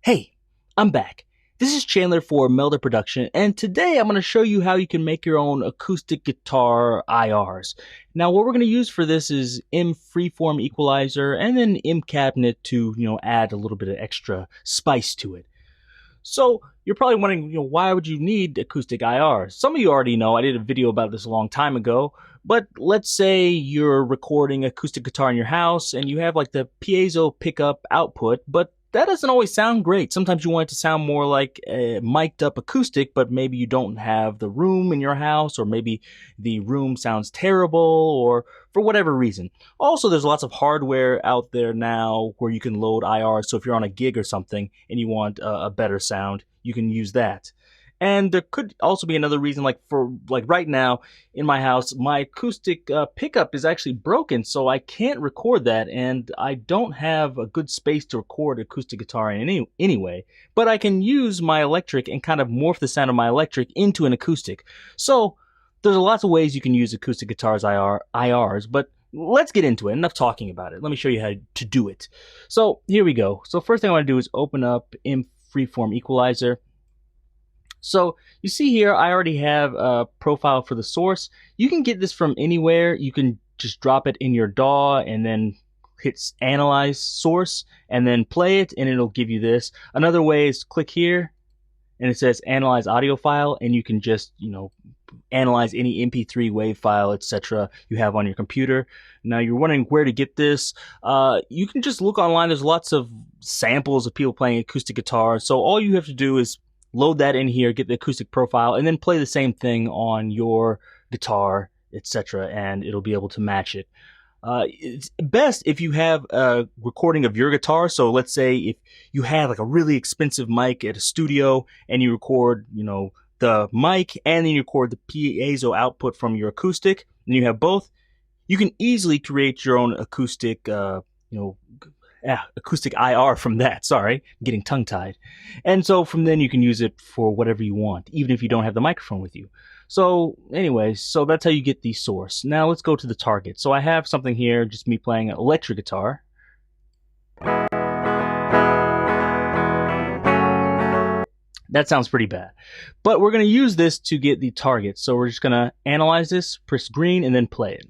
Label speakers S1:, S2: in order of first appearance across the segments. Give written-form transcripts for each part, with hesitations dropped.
S1: Hey, I'm back. This is Chandler for Melda Production, and today I'm going to show you how you can make your own acoustic guitar IRs. Now, what we're going to use for this is MFreeformEqualizer and then MCabinet to, add a little bit of extra spice to it. So, you're probably wondering, why would you need acoustic IRs? Some of you already know, I did a video about this a long time ago, but let's say you're recording acoustic guitar in your house and you have like the piezo pickup output, but that doesn't always sound great. Sometimes you want it to sound more like a mic'd up acoustic, but maybe you don't have the room in your house, or maybe the room sounds terrible, or for whatever reason. Also, there's lots of hardware out there now where you can load IRs. So if you're on a gig or something and you want a better sound, you can use that. And there could also be another reason, like right now in my house, my acoustic pickup is actually broken, so I can't record that, and I don't have a good space to record acoustic guitar in anyway. But I can use my electric and kind of morph the sound of my electric into an acoustic. So there's lots of ways you can use acoustic guitars IRs, but let's get into it. Enough talking about it. Let me show you how to do it. So here we go. So first thing I want to do is open up MFreeformEqualizer. So you see here, I already have a profile for the source. You can get this from anywhere. You can just drop it in your DAW and then hit Analyze Source and then play it, and it'll give you this. Another way is click here and it says Analyze Audio File, and you can just, analyze any MP3 WAV file, etc. you have on your computer. Now you're wondering where to get this. You can just look online. There's lots of samples of people playing acoustic guitar. So all you have to do is load that in here, get the acoustic profile, and then play the same thing on your guitar, etc., and it'll be able to match it. It's best if you have a recording of your guitar. So let's say if you have like a really expensive mic at a studio and you record, the mic and then you record the piezo output from your acoustic, and you have both, you can easily create your own acoustic, acoustic IR from that. Sorry, I'm getting tongue-tied. And so from then you can use it for whatever you want, even if you don't have the microphone with you. So anyways, so that's how you get the source. Now let's go to the target. So I have something here, just me playing an electric guitar. That sounds pretty bad. But we're going to use this to get the target. So we're just going to analyze this, press green, and then play it.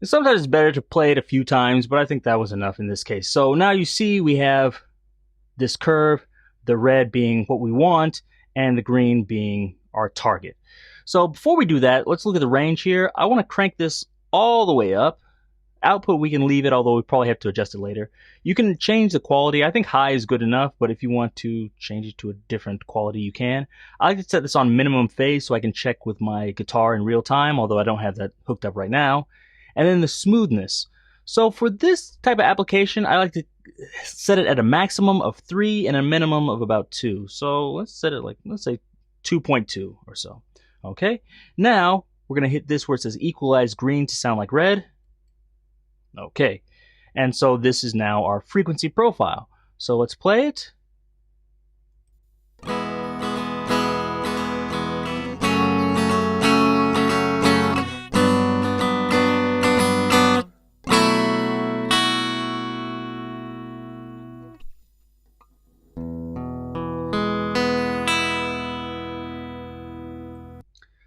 S1: Sometimes it's better to play it a few times, but I think that was enough in this case. So now you see we have this curve, the red being what we want, and the green being our target. So before we do that, let's look at the range here. I want to crank this all the way up. Output, we can leave it, although we probably have to adjust it later. You can change the quality. I think high is good enough, but if you want to change it to a different quality, you can. I like to set this on minimum phase so I can check with my guitar in real time, although I don't have that hooked up right now. And then the smoothness. So for this type of application, I like to set it at a maximum of 3 and a minimum of about 2. So let's set it let's say 2.2 or so. Okay. Now we're going to hit this where it says equalize green to sound like red. Okay. And so this is now our frequency profile. So let's play it.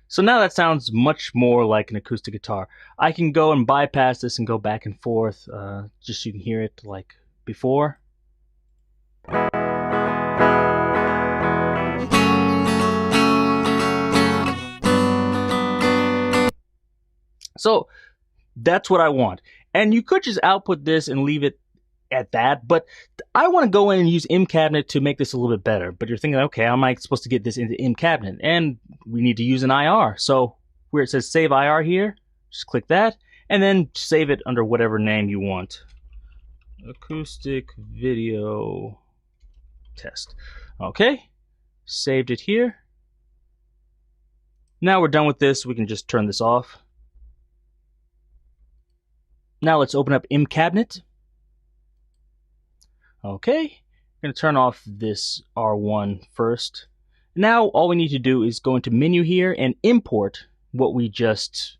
S1: So now that sounds much more like an acoustic guitar. I can go and bypass this and go back and forth, just so you can hear it like before. So that's what I want. And you could just output this and leave it at that, but I want to go in and use MCabinet to make this a little bit better. But you're thinking, okay, how am I supposed to get this into MCabinet? And we need to use an IR. So where it says save IR here, just click that, and then save it under whatever name you want. Acoustic video test. Okay, saved it here. Now we're done with this. We can just turn this off. Now let's open up MCabinet. Okay, I'm going to turn off this R1 first. Now all we need to do is go into menu here and import what we just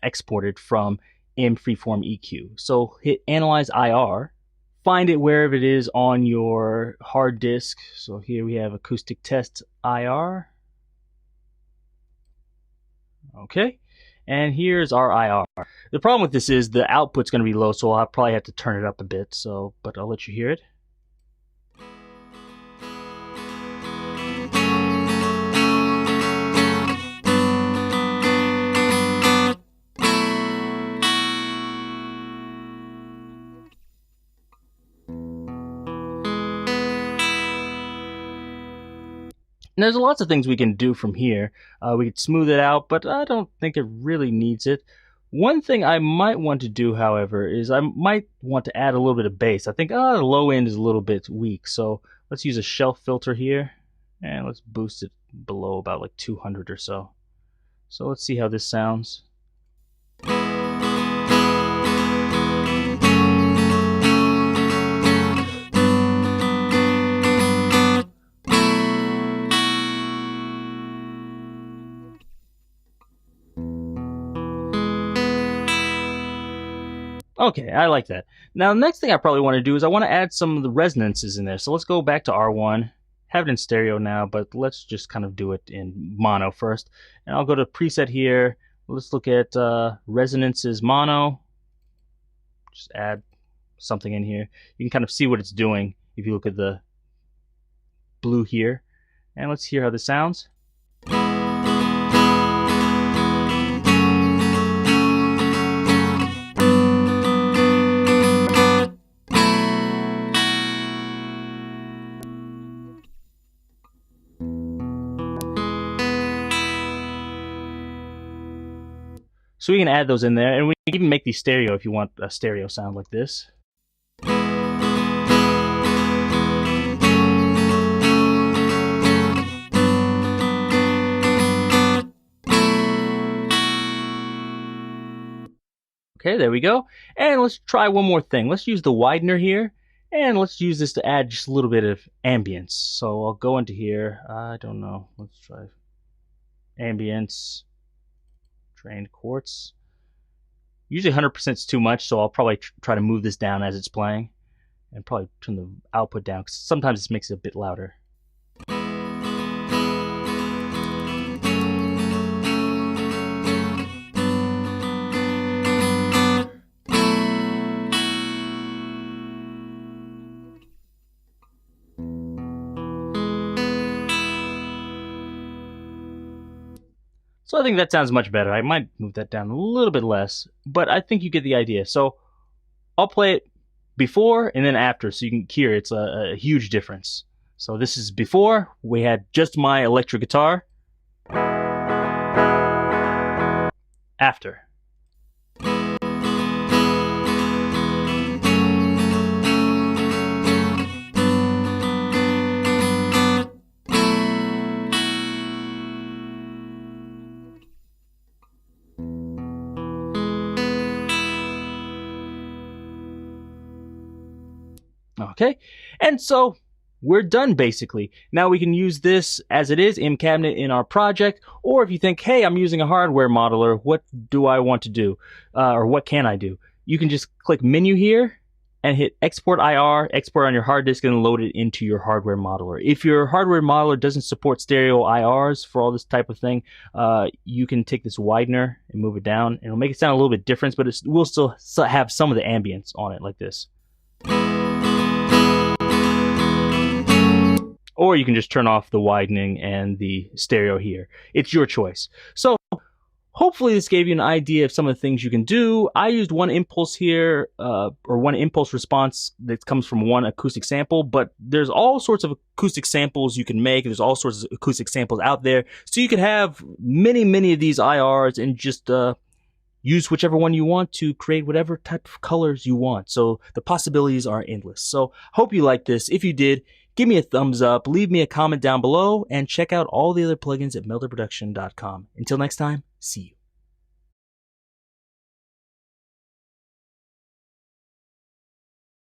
S1: exported from MFreeformEQ. So hit Analyze IR, find it wherever it is on your hard disk. So here we have Acoustic Test IR. Okay, and here's our IR. The problem with this is the output's going to be low, so I'll probably have to turn it up a bit. But I'll let you hear it. And there's lots of things we can do from here. We could smooth it out, but I don't think it really needs it. One thing I might want to do, however, is I might want to add a little bit of bass. I think the low end is a little bit weak, so let's use a shelf filter here, and let's boost it below about like 200 or so. So let's see how this sounds. Okay, I like that. Now, the next thing I probably want to do is I want to add some of the resonances in there. So let's go back to R1, have it in stereo now, but let's just kind of do it in mono first. And I'll go to preset here. Let's look at resonances mono. Just add something in here. You can kind of see what it's doing if you look at the blue here. And let's hear how this sounds. So we can add those in there, and we can even make these stereo if you want a stereo sound like this. Okay, there we go. And let's try one more thing. Let's use the widener here, and let's use this to add just a little bit of ambience. So I'll go into here. I don't know. Let's try ambience. Drained quartz. Usually 100% is too much, so I'll probably try to move this down as it's playing, and probably turn the output down, because sometimes this makes it a bit louder. So I think that sounds much better. I might move that down a little bit less, but I think you get the idea. So I'll play it before and then after, so you can hear it's a huge difference. So this is before. We had just my electric guitar. After. Okay, and so we're done basically. Now we can use this as it is, MCabinet, in our project, or if you think, hey, I'm using a hardware modeler, what do I want to do? Or what can I do? You can just click menu here and hit export IR, export on your hard disk, and load it into your hardware modeler. If your hardware modeler doesn't support stereo IRs for all this type of thing, you can take this widener and move it down, and it'll make it sound a little bit different, but it will still have some of the ambience on it, like this. Or you can just turn off the widening and the stereo here. It's your choice. So hopefully this gave you an idea of some of the things you can do. I used one impulse here, or one impulse response that comes from one acoustic sample, but there's all sorts of acoustic samples you can make. There's all sorts of acoustic samples out there. So you could have many of these IRs and just use whichever one you want to create whatever type of colors you want. So the possibilities are endless. So hope you liked this. If you did, give me a thumbs up, leave me a comment down below, and check out all the other plugins at meldaproduction.com. Until next time, see you.